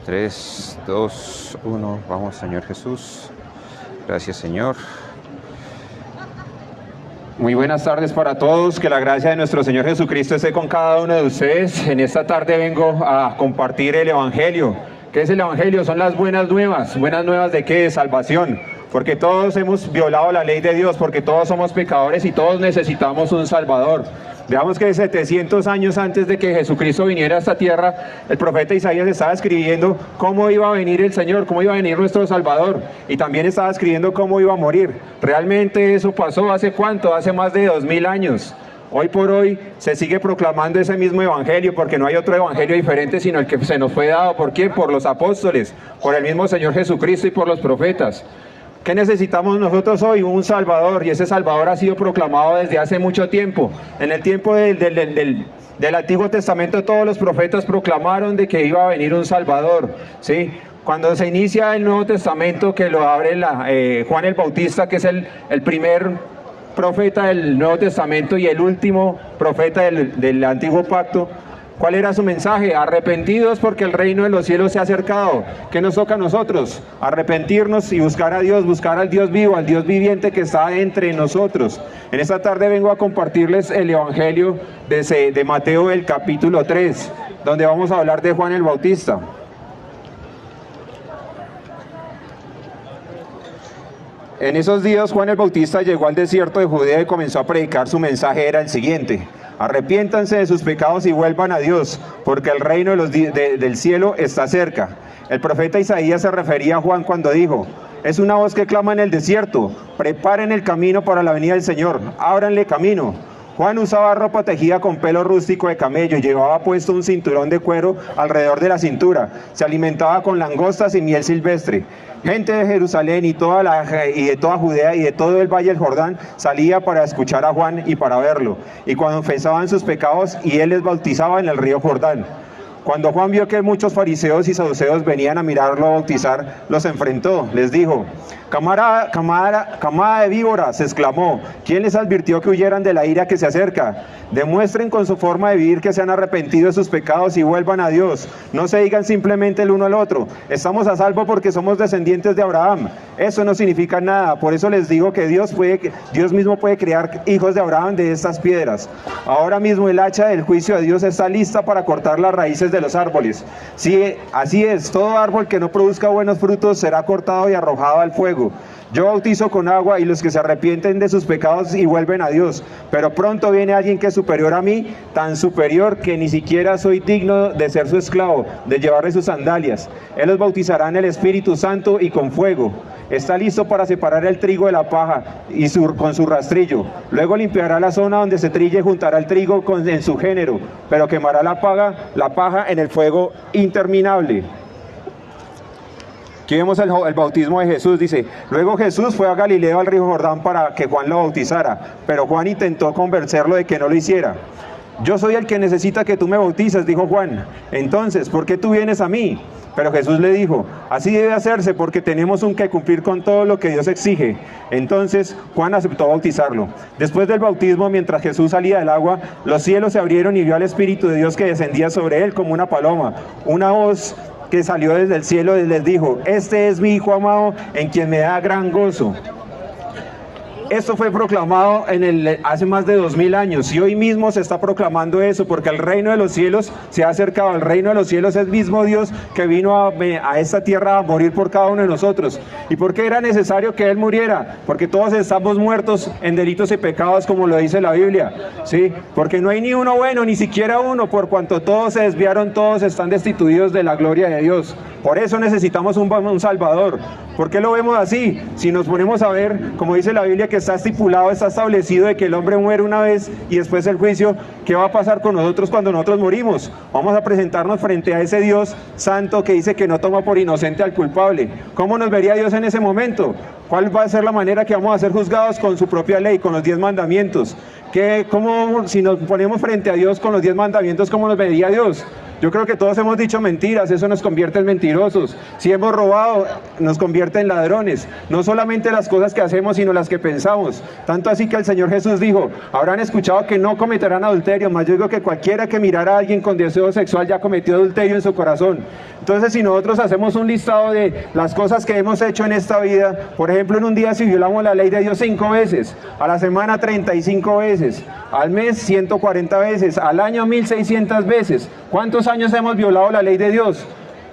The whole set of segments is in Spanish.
3, 2, 1. Vamos, Señor Jesús. Gracias, Señor. Muy buenas tardes para todos, que la gracia de nuestro Señor Jesucristo esté con cada uno de ustedes. En esta tarde vengo a compartir el Evangelio. ¿Qué es el Evangelio? Son las buenas nuevas. ¿Buenas nuevas de qué? De salvación. Porque todos hemos violado la ley de Dios, porque todos somos pecadores y todos necesitamos un Salvador. Veamos que 700 años antes de que Jesucristo viniera a esta tierra, el profeta Isaías estaba escribiendo cómo iba a venir el Señor, cómo iba a venir nuestro Salvador, y también estaba escribiendo cómo iba a morir. Realmente eso pasó ¿hace cuánto? Hace más de 2000 años. Hoy por hoy se sigue proclamando ese mismo evangelio, porque no hay otro evangelio diferente sino el que se nos fue dado. ¿Por quién? Por los apóstoles, por el mismo Señor Jesucristo y por los profetas. ¿Qué necesitamos nosotros hoy? Un Salvador, y ese Salvador ha sido proclamado desde hace mucho tiempo. En el tiempo del Antiguo Testamento todos los profetas proclamaron de que iba a venir un Salvador, ¿sí? Cuando se inicia el Nuevo Testamento, que lo abre Juan el Bautista, que es el primer profeta del Nuevo Testamento y el último profeta del Antiguo Pacto, ¿cuál era su mensaje? Arrepentidos porque el reino de los cielos se ha acercado. ¿Qué nos toca a nosotros? Arrepentirnos y buscar a Dios, buscar al Dios vivo, al Dios viviente que está entre nosotros. En esta tarde vengo a compartirles el Evangelio de Mateo, el capítulo 3, donde vamos a hablar de Juan el Bautista. En esos días Juan el Bautista llegó al desierto de Judea y comenzó a predicar. Su mensaje era el siguiente: arrepiéntanse de sus pecados y vuelvan a Dios, porque el reino del cielo está cerca. El profeta Isaías se refería a Juan cuando dijo: es una voz que clama en el desierto, preparen el camino para la venida del Señor, ábranle camino. Juan usaba ropa tejida con pelo rústico de camello y llevaba puesto un cinturón de cuero alrededor de la cintura. Se alimentaba con langostas y miel silvestre. Gente de Jerusalén y de toda Judea y de todo el valle del Jordán salía para escuchar a Juan y para verlo. Y cuando confesaban sus pecados, y él les bautizaba en el río Jordán. Cuando Juan vio que muchos fariseos y saduceos venían a mirarlo a bautizar, los enfrentó. Les dijo: camada de víboras, exclamó, ¿quién les advirtió que huyeran de la ira que se acerca? Demuestren con su forma de vivir que se han arrepentido de sus pecados y vuelvan a Dios. No se digan simplemente el uno al otro: estamos a salvo porque somos descendientes de Abraham. Eso no significa nada. Por eso les digo que Dios mismo puede crear hijos de Abraham de estas piedras. Ahora mismo el hacha del juicio de Dios está lista para cortar las raíces de los árboles. Sí, así es, todo árbol que no produzca buenos frutos será cortado y arrojado al fuego. Yo bautizo con agua y los que se arrepienten de sus pecados y vuelven a Dios, pero pronto viene alguien que es superior a mí, tan superior que ni siquiera soy digno de ser su esclavo, de llevarle sus sandalias. Él los bautizará en el Espíritu Santo y con fuego. Está listo para separar el trigo de la paja con su rastrillo. Luego limpiará la zona donde se trilla y juntará el trigo en su género, pero quemará la paja en el fuego interminable. Aquí vemos el bautismo de Jesús. Dice: luego Jesús fue a Galilea al río Jordán para que Juan lo bautizara, pero Juan intentó convencerlo de que no lo hiciera. Yo soy el que necesita que tú me bautices, dijo Juan. Entonces, ¿por qué tú vienes a mí? Pero Jesús le dijo: así debe hacerse porque tenemos que cumplir con todo lo que Dios exige. Entonces Juan aceptó bautizarlo. Después del bautismo, mientras Jesús salía del agua, los cielos se abrieron y vio al Espíritu de Dios que descendía sobre él como una paloma. Una voz que salió desde el cielo y les dijo: este es mi Hijo amado, en quien me da gran gozo. Esto fue proclamado hace más de 2000 años y hoy mismo se está proclamando eso, porque el reino de los cielos se ha acercado. El reino de los cielos es el mismo Dios que vino a esta tierra a morir por cada uno de nosotros. ¿Y por qué era necesario que Él muriera? Porque todos estamos muertos en delitos y pecados, como lo dice la Biblia, ¿sí? Porque no hay ni uno bueno, ni siquiera uno, por cuanto todos se desviaron, todos están destituidos de la gloria de Dios. Por eso necesitamos un Salvador. ¿Por qué lo vemos así? Si nos ponemos a ver, como dice la Biblia, que está estipulado, está establecido de que el hombre muere una vez y después el juicio, ¿qué va a pasar con nosotros cuando nosotros morimos? Vamos a presentarnos frente a ese Dios santo que dice que no toma por inocente al culpable. ¿Cómo nos vería Dios en ese momento? ¿Cuál va a ser la manera que vamos a ser juzgados? Con su propia ley, con los 10 mandamientos. Si nos ponemos frente a Dios con los 10 mandamientos, ¿cómo nos vería Dios? Yo creo que todos hemos dicho mentiras, eso nos convierte en mentirosos. Si hemos robado, nos convierte en ladrones. No solamente las cosas que hacemos, sino las que pensamos. Tanto así que el Señor Jesús dijo, habrán escuchado que no cometerán adulterio, mas yo digo que cualquiera que mirara a alguien con deseo sexual ya cometió adulterio en su corazón. Entonces, si nosotros hacemos un listado de las cosas que hemos hecho en esta vida, por ejemplo, en un día si violamos la ley de Dios 5 veces, a la semana 35 veces, al mes 140 veces, al año 1600 veces, ¿cuántos años hemos violado la ley de Dios?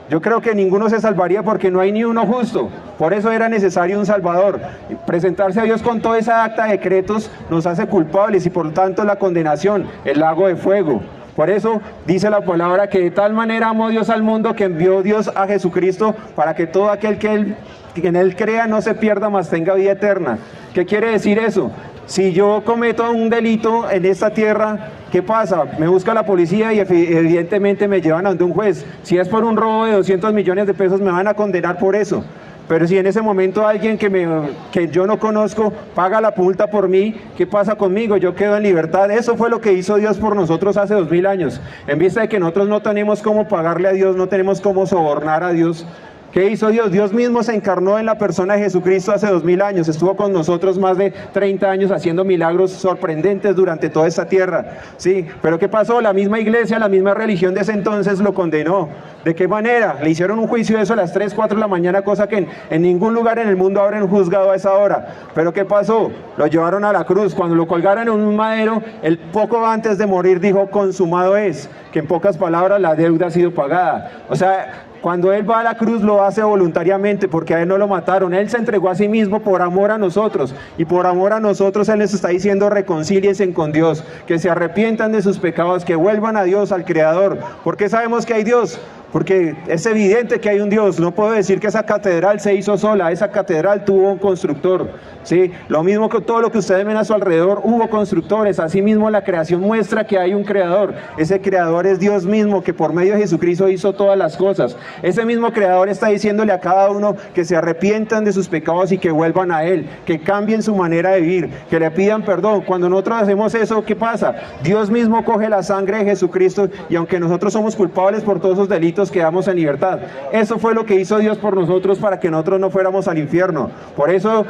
Yo creo que ninguno se salvaría porque no hay ni uno justo. Por eso era necesario un Salvador. Presentarse a Dios con toda esa acta de decretos nos hace culpables y por lo tanto la condenación, el lago de fuego. Por eso dice la palabra que de tal manera amó Dios al mundo que envió Dios a Jesucristo para que todo aquel que en Él crea no se pierda, mas tenga vida eterna. ¿Qué quiere decir eso? Si yo cometo un delito en esta tierra, ¿qué pasa? Me busca la policía y evidentemente me llevan ante un juez. Si es por un robo de 200 millones de pesos, me van a condenar por eso. Pero si en ese momento alguien que yo no conozco paga la multa por mí, ¿qué pasa conmigo? Yo quedo en libertad. Eso fue lo que hizo Dios por nosotros hace 2000 años. En vista de que nosotros no tenemos cómo pagarle a Dios, no tenemos cómo sobornar a Dios, ¿qué hizo Dios? Dios mismo se encarnó en la persona de Jesucristo hace 2000 años. Estuvo con nosotros más de 30 años haciendo milagros sorprendentes durante toda esta tierra. Sí, pero ¿qué pasó? La misma iglesia, la misma religión de ese entonces lo condenó. ¿De qué manera? Le hicieron un juicio de eso a las 3, 4 de la mañana, cosa que en ningún lugar en el mundo habrán juzgado a esa hora. ¿Pero qué pasó? Lo llevaron a la cruz. Cuando lo colgaron en un madero, él poco antes de morir dijo, consumado es, que en pocas palabras la deuda ha sido pagada. O sea, cuando Él va a la cruz lo hace voluntariamente porque a Él no lo mataron. Él se entregó a sí mismo por amor a nosotros. Y por amor a nosotros Él les está diciendo reconcíliense con Dios, que se arrepientan de sus pecados, que vuelvan a Dios, al Creador. ¿Por qué sabemos que hay Dios? Porque es evidente que hay un Dios. No puedo decir que esa catedral se hizo sola. Esa catedral tuvo un constructor, ¿sí? Lo mismo que todo lo que ustedes ven a su alrededor, hubo constructores. Asimismo la creación muestra que hay un creador. Ese creador es Dios mismo, que por medio de Jesucristo hizo todas las cosas. Ese mismo creador está diciéndole a cada uno que se arrepientan de sus pecados y que vuelvan a Él, que cambien su manera de vivir, que le pidan perdón. Cuando nosotros hacemos eso, ¿qué pasa? Dios mismo coge la sangre de Jesucristo y aunque nosotros somos culpables por todos esos delitos, quedamos en libertad. Eso fue lo que hizo Dios por nosotros para que nosotros no fuéramos al infierno. Por eso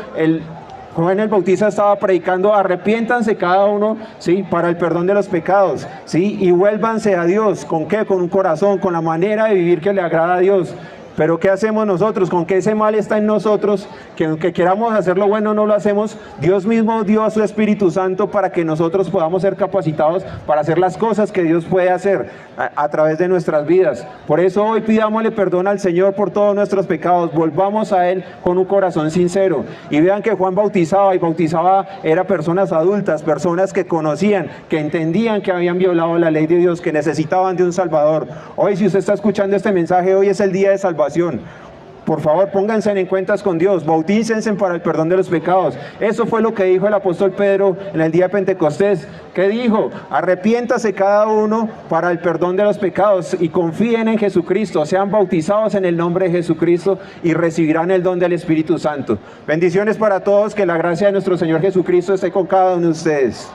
Juan el Bautista estaba predicando, arrepiéntanse cada uno, ¿sí? Para el perdón de los pecados, ¿sí? Y vuélvanse a Dios. ¿Con qué? Con un corazón, con la manera de vivir que le agrada a Dios. Pero ¿qué hacemos nosotros? Con que ese mal está en nosotros, que aunque queramos hacer lo bueno no lo hacemos. Dios mismo dio a su Espíritu Santo para que nosotros podamos ser capacitados para hacer las cosas que Dios puede hacer a través de nuestras vidas. Por eso hoy pidámosle perdón al Señor por todos nuestros pecados, volvamos a Él con un corazón sincero. Y vean que Juan bautizaba, y bautizaba era personas adultas, personas que conocían, que entendían que habían violado la ley de Dios, que necesitaban de un Salvador. Hoy, si usted está escuchando este mensaje, hoy es el día de salvación. Por favor, pónganse en cuentas con Dios, bautícense para el perdón de los pecados. Eso fue lo que dijo el apóstol Pedro en el día de Pentecostés. ¿Qué dijo? Arrepiéntase cada uno para el perdón de los pecados y confíen en Jesucristo, sean bautizados en el nombre de Jesucristo y recibirán el don del Espíritu Santo. Bendiciones para todos, que la gracia de nuestro Señor Jesucristo esté con cada uno de ustedes.